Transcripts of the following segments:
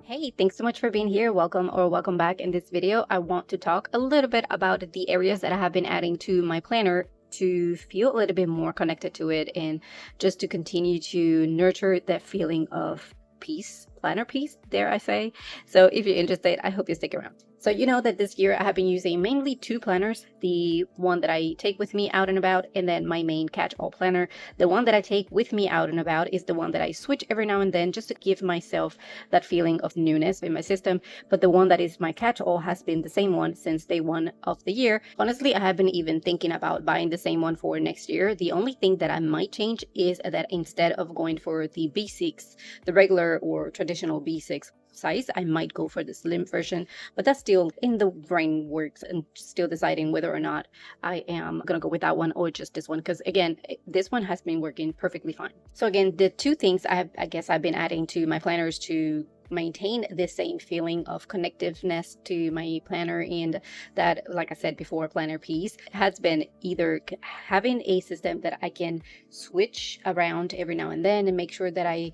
Hey, thanks so much for being here. Welcome or welcome back. In this video, I want to talk a little bit about the areas that I have been adding to my planner to feel a little bit more connected to it and just to continue to nurture that feeling of peace, planner peace, dare I say. So if you're interested, I hope you stick around. So you know that this year I have been using mainly two planners, the one that I take with me out and about, and then my main catch-all planner. The one that I take with me out and about is the one that I switch every now and then just to give myself that feeling of newness in my system. But the one that is my catch-all has been the same one since day one of the year. Honestly, I haven't even thinking about buying the same one for next year. The only thing that I might change is that instead of going for the B6, the regular or traditional B6 size, I might go for the slim version, but that's still in the brain works and still deciding whether or not I am gonna go with that one or just this one, because again, this one has been working perfectly fine. So again, the two things I guess I've been adding to my planners to maintain the same feeling of connectiveness to my planner, and that, like I said before, planner piece has been either having a system that I can switch around every now and then and make sure that I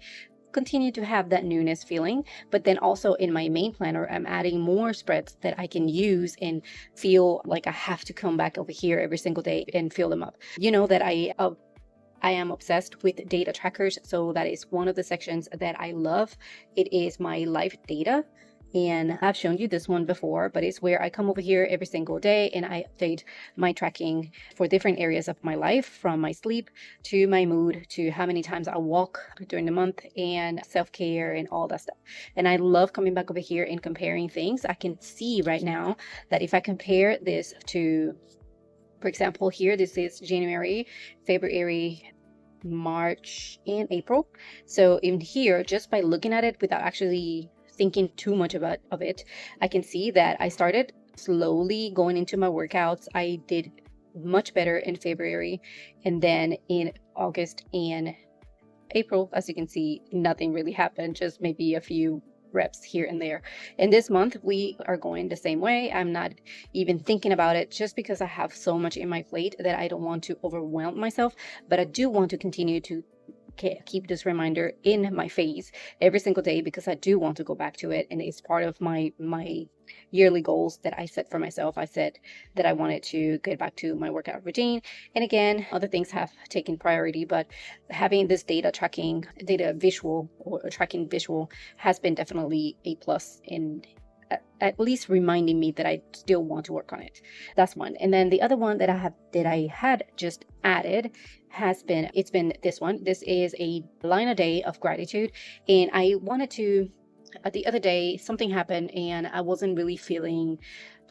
continue to have that newness feeling. But then also in my main planner, I'm adding more spreads that I can use and feel like I have to come back over here every single day and fill them up. You know that I am obsessed with data trackers, so that is one of the sections that I love. It is my life data. And I've shown you this one before, but it's where I come over here every single day and I update my tracking for different areas of my life, from my sleep to my mood to how many times I walk during the month and self-care and all that stuff. And I love coming back over here and comparing things. I can see right now that if I compare this to, for example, here, this is January, February, March, and April. So in here, just by looking at it without actually thinking too much about of it, I can see that I started slowly going into my workouts. I did much better in February, and then in August and April, as you can see, nothing really happened, just maybe a few reps here and there. And this month we are going the same way. I'm not even thinking about it just because I have so much in my plate that I don't want to overwhelm myself, but I do want to continue to keep this reminder in my face every single day because I do want to go back to it, and it's part of my yearly goals that I set for myself. I said that I wanted to get back to my workout routine, and again, other things have taken priority, but having this data tracking, data visual or tracking visual has been definitely a plus in at least reminding me that I still want to work on it. That's one. And then the other one that I had just added has been, it's been this one. This is a line a day of gratitude. And I wanted to, the other day something happened and I wasn't really feeling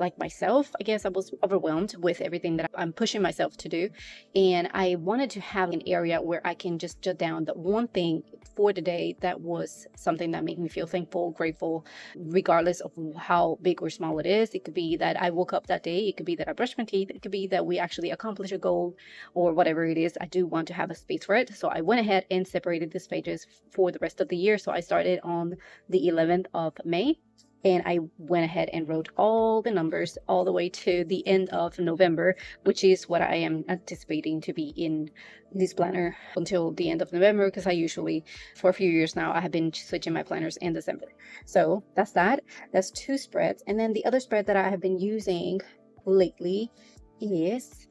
like myself. I guess I was overwhelmed with everything that I'm pushing myself to do, and I wanted to have an area where I can just jot down the one thing for the day that was something that made me feel thankful, grateful, regardless of how big or small it is. It could be that I woke up that day, it could be that I brushed my teeth, it could be that we actually accomplished a goal, or whatever it is. I do want to have a space for it, so I went ahead and separated these pages for the rest of the year. So I started on the 11th of May, and I went ahead and wrote all the numbers all the way to the end of November, which is what I am anticipating to be in this planner until the end of November, because I usually, for a few years now, I have been switching my planners in December. So that's that. That's two spreads. And then the other spread that I have been using lately is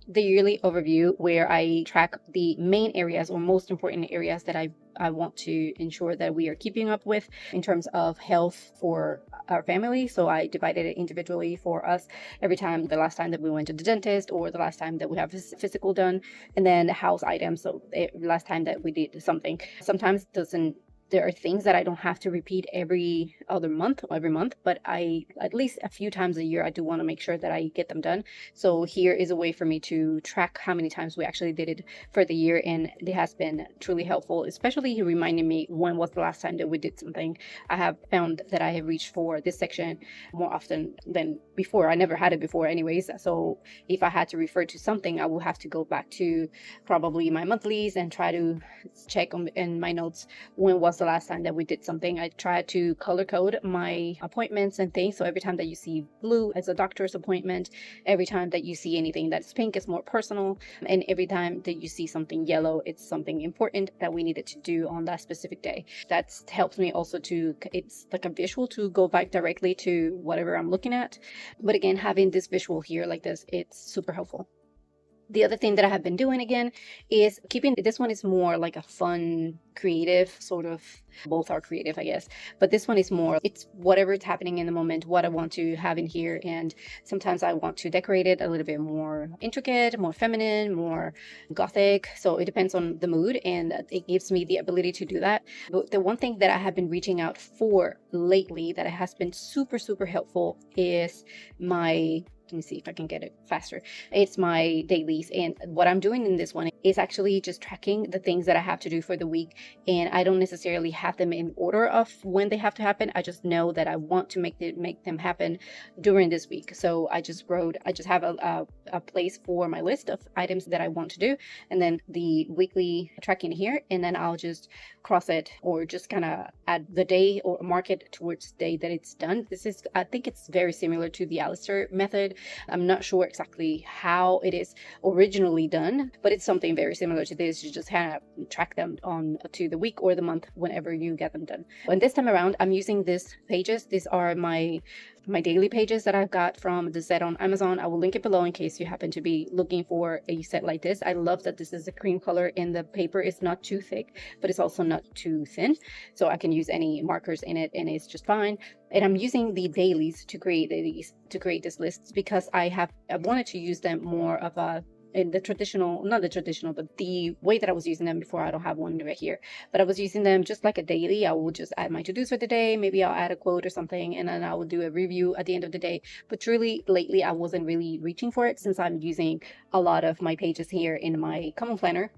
the yearly overview, where I track the main areas or most important areas that I want to ensure that we are keeping up with in terms of health for our family. So I divided it individually for us every time, the last time that we went to the dentist or the last time that we have physical done, and then house items. So the last time that we did something. Sometimes it doesn't, there are things that I don't have to repeat every other month or every month, but I, at least a few times a year, I do want to make sure that I get them done. So here is a way for me to track how many times we actually did it for the year, and it has been truly helpful, especially reminding me when was the last time that we did something. I have found that I have reached for this section more often than before. I never had it before anyways, so if I had to refer to something, I will have to go back to probably my monthlies and try to check in my notes when was was the last time that we did something. I try to color code my appointments and things. So every time that you see blue, it's a doctor's appointment. Every time that you see anything that's pink, it's more personal. And every time that you see something yellow, it's something important that we needed to do on that specific day. That helps me also to, it's like a visual to go back directly to whatever I'm looking at. But again, having this visual here like this, it's super helpful. The other thing that I have been doing again is keeping, this one is more like a fun, creative sort of, both are creative, I guess, but this one is more, it's whatever is happening in the moment, what I want to have in here. And sometimes I want to decorate it a little bit more intricate, more feminine, more gothic. So it depends on the mood, and it gives me the ability to do that. But the one thing that I have been reaching out for lately that has been super, super helpful is my, let me see if I can get it faster. It's my dailies. And what I'm doing in this one is actually just tracking the things that I have to do for the week. And I don't necessarily have them in order of when they have to happen. I just know that I want to make them happen during this week. So I just have a place for my list of items that I want to do. And then the weekly tracking here. And then I'll just cross it or just kind of add the day or mark it towards the day that it's done. This is, I think it's very similar to the Alistair method. I'm not sure exactly how it is originally done, but it's something very similar to this. You just kind of track them on to the week or the month whenever you get them done. And this time around, I'm using these pages. These are my daily pages that I've got from the set on Amazon. I will link it below in case you happen to be looking for a set like this. I love that this is a cream color and the paper is not too thick, but it's also not too thin. So I can use any markers in it and it's just fine. And I'm using the dailies to create this list because I wanted to use them more of a, in the traditional, not the traditional, but the way that I was using them before. I don't have one right here, but I was using them just like a daily. I will just add my to-dos for the day. Maybe I'll add a quote or something, and then I will do a review at the end of the day. But truly, lately, I wasn't really reaching for it since I'm using a lot of my pages here in my common planner,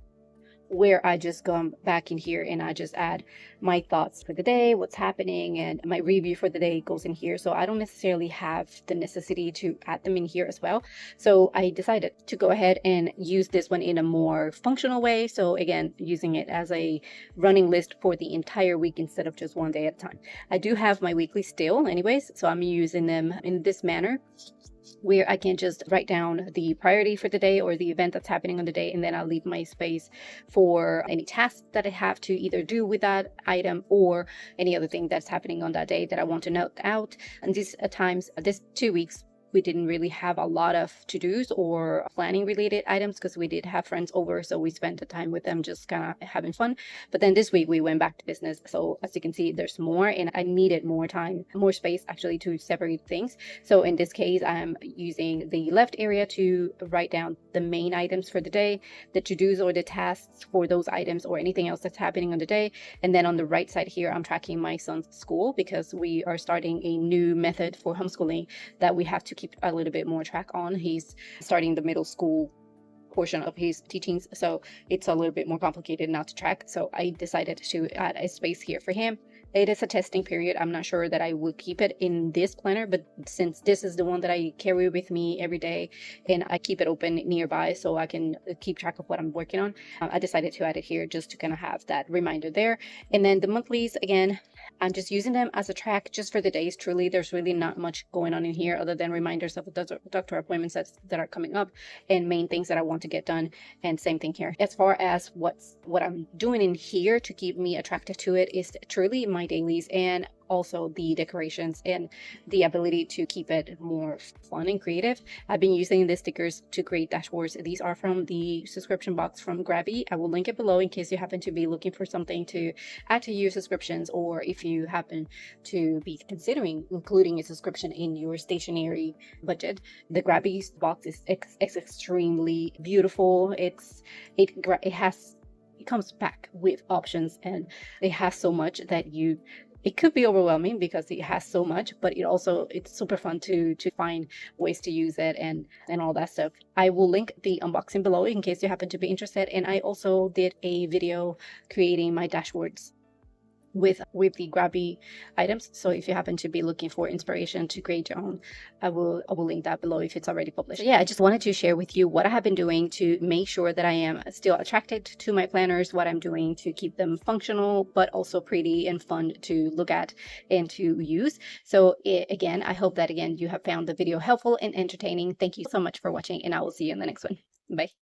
where I just go back in here and I just add my thoughts for the day, what's happening, and my review for the day goes in here. So I don't necessarily have the necessity to add them in here as well. So I decided to go ahead and use this one in a more functional way. So again, using it as a running list for the entire week instead of just one day at a time. I do have my weekly still anyways, so I'm using them in this manner, where I can just write down the priority for the day or the event that's happening on the day, and then I'll leave my space for any tasks that I have to either do with that item or any other thing that's happening on that day that I want to note out. And these times, this 2 weeks, we didn't really have a lot of to-dos or planning related items because we did have friends over, so we spent the time with them just kind of having fun. But then this week we went back to business, so as you can see, there's more, and I needed more time, more space actually to separate things. So in this case, I'm using the left area to write down the main items for the day, the to-dos or the tasks for those items or anything else that's happening on the day. And then on the right side here, I'm tracking my son's school because we are starting a new method for homeschooling that we have to keep a little bit more track on. He's starting the middle school portion of his teachings, so it's a little bit more complicated now to track. So I decided to add a space here for him. It is a testing period. I'm not sure that I will keep it in this planner, but since this is the one that I carry with me every day and I keep it open nearby so I can keep track of what I'm working on, I decided to add it here just to kind of have that reminder there. And then the monthlies, again, I'm just using them as a track just for the days. Truly, there's really not much going on in here other than reminders of the doctor appointments that are coming up and main things that I want to get done. And same thing here. As far as what I'm doing in here to keep me attracted to it is truly my dailies and also the decorations and the ability to keep it more fun and creative. I've been using the stickers to create dashboards. These are from the subscription box from Grabby. I will link it below in case you happen to be looking for something to add to your subscriptions, or if you happen to be considering including a subscription in your stationery budget. The Grabby box is extremely beautiful. It comes packed with options, and it has so much that it could be overwhelming because it has so much, but it's super fun to find ways to use it and all that stuff. I will link the unboxing below in case you happen to be interested. And I also did a video creating my dashboards with the grabby items. So if you happen to be looking for inspiration to create your own, I will link that below if it's already published. So yeah, I just wanted to share with you what I have been doing to make sure that I am still attracted to my planners, what I'm doing to keep them functional but also pretty and fun to look at and to use. So again, I hope that again you have found the video helpful and entertaining. Thank you so much for watching, and I will see you in the next one. Bye.